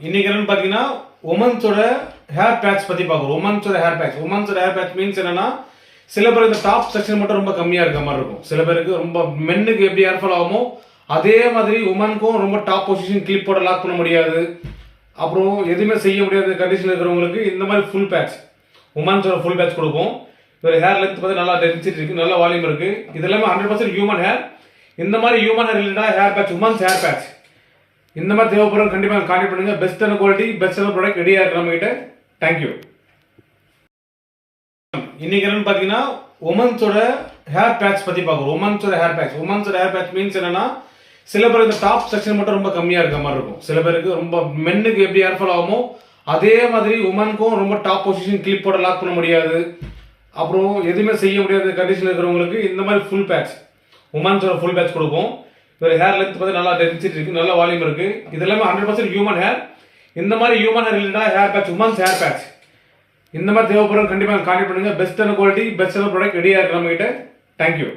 இன்னைக்கு என்னன்னு பார்த்தீங்கன்னா உமன்ஸோட ஹேர் பேட்ச் பற்றி பார்க்குறோம். உமன்ஸோட ஹேர் பேட்ச் மீன்ஸ் என்னன்னா, சில பேர் இந்த டாப் செக்ஷன் மட்டும் ரொம்ப கம்மியாக இருக்க மாதிரி இருக்கும். சில பேருக்கு ரொம்ப மென்னுக்கு எப்படி ஹேர் ஃபால் ஆகுமோ அதே மாதிரி உமனுக்கும் ரொம்ப டாப் பொசிஷன் கிளிப்போட லாக் பண்ண முடியாது, அப்புறம் எதுவுமே செய்ய முடியாத கண்டிஷன் இருக்கிறவங்களுக்கு இந்த மாதிரி ஃபுல் பேட்ச், உமன்ஸோட ஃபுல் பேட்ச் கொடுப்போம். ஒரு ஹேர் லென்த் பார்த்து நல்லா டென்சிட்டி இருக்குது, நல்ல வால்யூம் இருக்குது. இது எல்லாமே 100% ஹியூமன் ஹேர். இந்த மாதிரி ஹியூமன் ஹேர் ரிலேட்டடாக hair patch, women's hair patch இந்த மாதிரி தேவைப்படும் கண்டிப்பாக கான்டாக்ட் பண்ணுங்க. பெஸ்ட்டான குவாலிட்டி, பெஸ்ட்டான ப்ராடக்ட் ரெடியாக இருக்கு நம்ம கிட்ட. தேங்க்யூ. இன்னைக்கு என்னன்னு பார்த்தீங்கன்னா உமன்ஸோட ஹேர் பேட்ச் பற்றி பார்க்குறோம். உமன்ஸோட ஹேர் பேட்ச் மீன்ஸ் என்னன்னா, சில பேர் இந்த டாப் செக்ஷன் மட்டும் ரொம்ப கம்மியாக இருக்க மாதிரி இருக்கும். சில பேருக்கு ரொம்ப மென்னுக்கு எப்படி ஹேர் ஃபால் ஆகுமோ அதே மாதிரி உமனுக்கும் ரொம்ப டாப் பொசிஷன் கிளிப்போட லாக் பண்ண முடியாது, அப்புறம் எதுவுமே செய்ய முடியாத கண்டிஷன் இருக்கிறவங்களுக்கு இந்த மாதிரி ஃபுல் பேட்ச், உமன்ஸோட ஃபுல் பேட்ச் கொடுப்போம். ஒரு ஹேர் லென்த் பார்த்து நல்லா டென்சிட்டி இருக்குது, நல்ல வால்யூம் இருக்குது. இது எல்லாமே 100% ஹியூமன் ஹேர். இந்த மாதிரி ஹியூமன் ஹேர் ரிலேட்டடாக hair patch, women's hair patch இந்த மாதிரி தேவைப்படும் கண்டிப்பாக கான்டாக்ட் பண்ணுங்க. பெஸ்ட்டான குவாலிட்டி, பெஸ்ட்டான ப்ராடக்ட் ரெடியாக இருக்கு நம்ம கிட்ட. தேங்க்யூ.